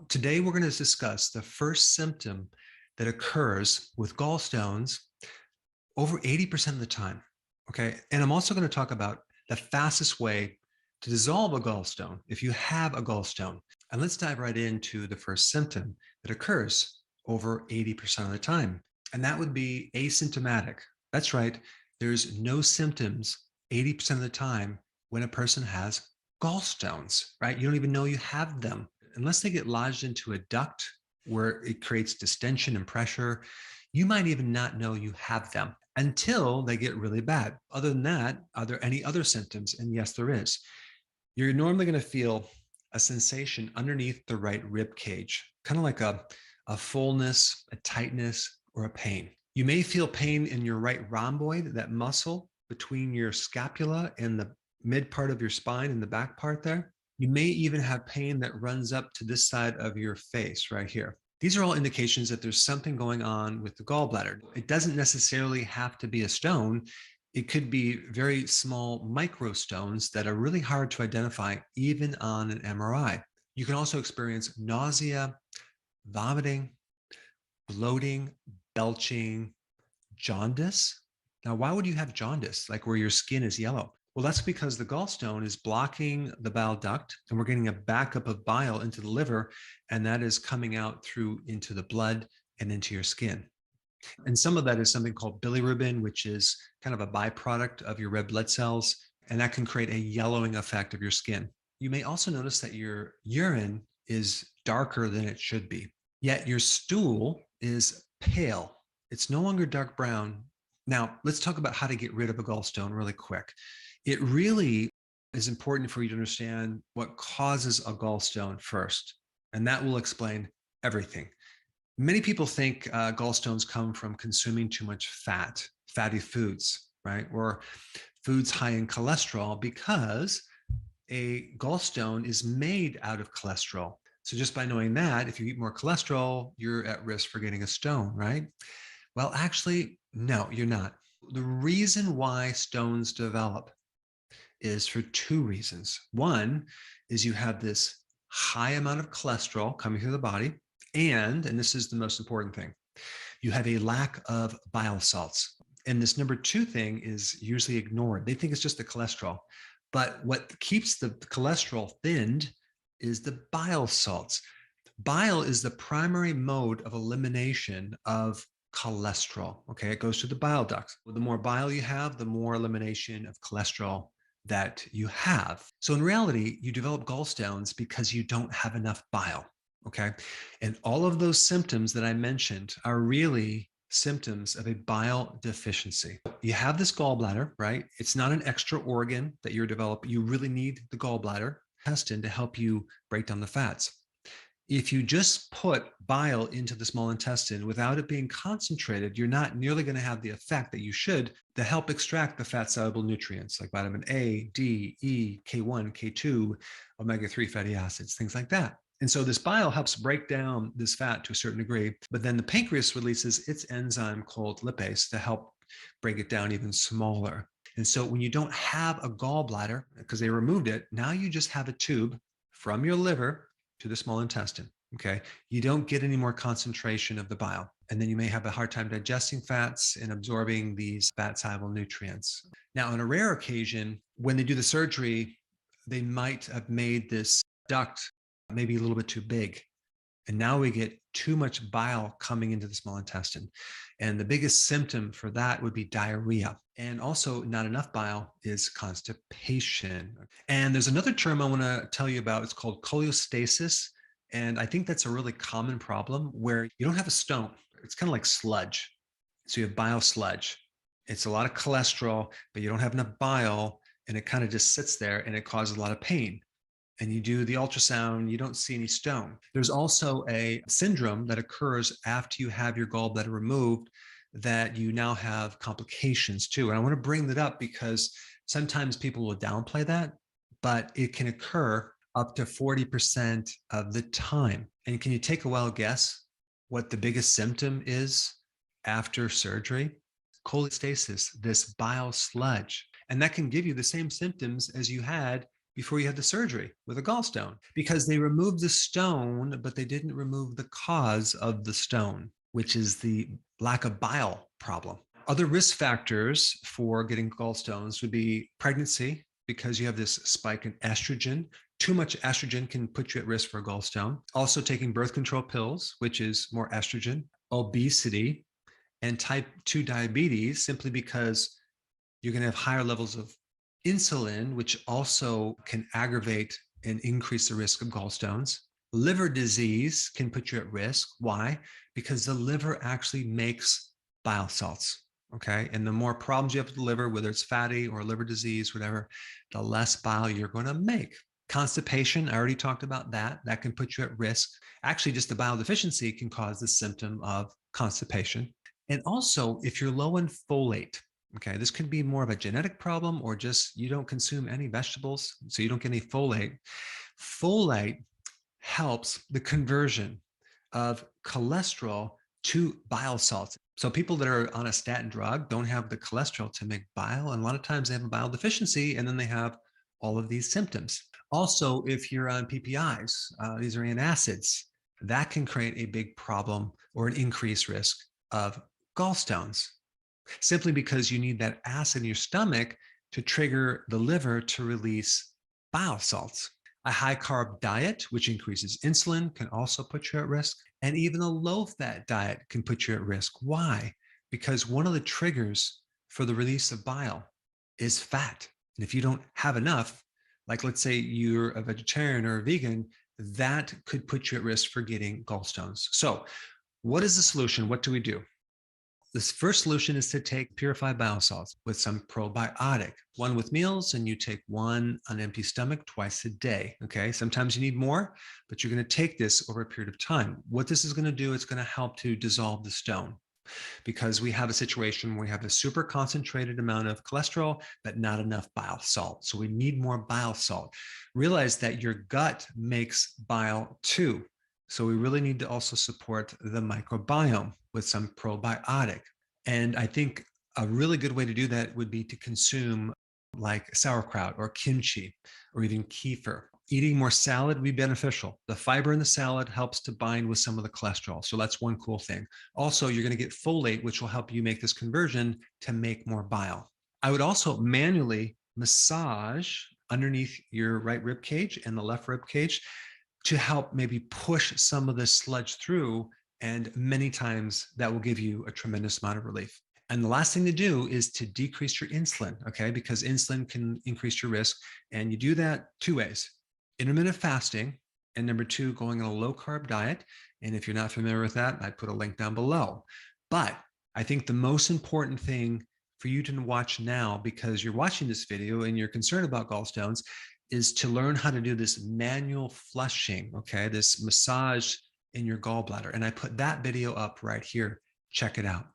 Today we're going to discuss the first symptom that occurs with gallstones over 80% of the time. Okay. And I'm also going to talk about the fastest way to dissolve a gallstone if you have a gallstone. And let's dive right into the first symptom that occurs over 80% of the time. And that would be asymptomatic. That's right. There's no symptoms 80% of the time when a person has gallstones, right? You don't even know you have them unless they get lodged into a duct where it creates distension and pressure. You might even not know you have them until they get really bad. Other than that, are there any other symptoms? And yes, there is. You're normally going to feel a sensation underneath the right rib cage, kind of like a fullness, a tightness, or a pain. You may feel pain in your right rhomboid, that muscle between your scapula and the mid part of your spine and the back part there. You may even have pain that runs up to this side of your face right here. These are all indications that there's something going on with the gallbladder. It doesn't necessarily have to be a stone. It could be very small microstones that are really hard to identify even on an MRI. You can also experience nausea, vomiting, bloating, belching, jaundice. Now, why would you have jaundice, like where your skin is yellow? Well, that's because the gallstone is blocking the bile duct, and we're getting a backup of bile into the liver, and that is coming out through into the blood and into your skin. And some of that is something called bilirubin, which is kind of a byproduct of your red blood cells, and that can create a yellowing effect of your skin. You may also notice that your urine is darker than it should be, yet your stool is pale. It's no longer dark brown. Now, let's talk about how to get rid of a gallstone really quick. It really is important for you to understand what causes a gallstone first, and that will explain everything. Many people think gallstones come from consuming too much fat, fatty foods, right? Or foods high in cholesterol, because a gallstone is made out of cholesterol. So just by knowing that, if you eat more cholesterol, you're at risk for getting a stone, right? Well, actually, no, you're not. The reason why stones develop is for two reasons. One is you have this high amount of cholesterol coming through the body, and this is the most important thing, you have a lack of bile salts. And this number two thing is usually ignored. They think it's just the cholesterol. But what keeps the cholesterol thinned is the bile salts. Bile is the primary mode of elimination of cholesterol. Okay, it goes to the bile ducts. The more bile you have, the more elimination of cholesterol that you have. So in reality, you develop gallstones because you don't have enough bile. Okay, and all of those symptoms that I mentioned are really symptoms of a bile deficiency. You have this gallbladder, right? It's not an extra organ that you're developing. You really need the gallbladder intestine to help you break down the fats. If you just put bile into the small intestine without it being concentrated, you're not nearly going to have the effect that you should to help extract the fat-soluble nutrients like vitamin A, D, E, K1, K2, omega-3 fatty acids, things like that. And so this bile helps break down this fat to a certain degree, but then the pancreas releases its enzyme called lipase to help break it down even smaller. And so when you don't have a gallbladder, because they removed it, now you just have a tube from your liver to the small intestine. Okay. You don't get any more concentration of the bile. And then you may have a hard time digesting fats and absorbing these fat soluble nutrients. Now, on a rare occasion, when they do the surgery, they might have made this duct maybe a little bit too big. And now we get too much bile coming into the small intestine. And the biggest symptom for that would be diarrhea. And also not enough bile is constipation. And there's another term I want to tell you about. It's called cholestasis. And I think that's a really common problem where you don't have a stone. It's kind of like sludge. So you have bile sludge. It's a lot of cholesterol, but you don't have enough bile, and it kind of just sits there and it causes a lot of pain. And you do the ultrasound, you don't see any stone. There's also a syndrome that occurs after you have your gallbladder removed that you now have complications too. And I want to bring that up because sometimes people will downplay that, but it can occur up to 40% of the time. And can you take a wild guess what the biggest symptom is after surgery? Cholestasis, this bile sludge. And that can give you the same symptoms as you had before you had the surgery with a gallstone, because they removed the stone, but they didn't remove the cause of the stone, which is the lack of bile problem. Other risk factors for getting gallstones would be pregnancy, because you have this spike in estrogen. Too much estrogen can put you at risk for a gallstone. Also taking birth control pills, which is more estrogen, obesity, and type 2 diabetes, simply because you're going to have higher levels of insulin, which also can aggravate and increase the risk of gallstones. Liver disease can put you at risk. Why? Because the liver actually makes bile salts. Okay. And the more problems you have with the liver, whether it's fatty or liver disease, whatever, the less bile you're going to make. Constipation, I already talked about that. That can put you at risk. Actually, just the bile deficiency can cause the symptom of constipation. And also, if you're low in folate, okay, this could be more of a genetic problem, or just you don't consume any vegetables, so you don't get any folate. Folate helps the conversion of cholesterol to bile salts. So people that are on a statin drug don't have the cholesterol to make bile, and a lot of times they have a bile deficiency, and then they have all of these symptoms. Also, if you're on PPIs, these are antacids, that can create a big problem or an increased risk of gallstones, simply because you need that acid in your stomach to trigger the liver to release bile salts. A high carb diet, which increases insulin, can also put you at risk. And even a low fat diet can put you at risk. Why? Because one of the triggers for the release of bile is fat. And if you don't have enough, like let's say you're a vegetarian or a vegan, that could put you at risk for getting gallstones. So what is the solution? What do we do? This first solution is to take purified bile salts with some probiotic, one with meals, and you take one on an empty stomach twice a day. Okay. Sometimes you need more, but you're going to take this over a period of time. What this is going to do, it's going to help to dissolve the stone, because we have a situation where we have a super concentrated amount of cholesterol, but not enough bile salt. So we need more bile salt. Realize that your gut makes bile too. So we really need to also support the microbiome with some probiotic. And I think a really good way to do that would be to consume like sauerkraut or kimchi or even kefir. Eating more salad would be beneficial. The fiber in the salad helps to bind with some of the cholesterol. So that's one cool thing. Also, you're going to get folate, which will help you make this conversion to make more bile. I would also manually massage underneath your right rib cage and the left rib cage to help maybe push some of this sludge through. And many times that will give you a tremendous amount of relief. And the last thing to do is to decrease your insulin, okay? Because insulin can increase your risk. And you do that two ways: intermittent fasting, and number two, going on a low carb diet. And if you're not familiar with that, I put a link down below. But I think the most important thing for you to watch now, because you're watching this video and you're concerned about gallstones, is to learn how to do this manual flushing, okay? This massage in your gallbladder. And I put that video up right here. Check it out.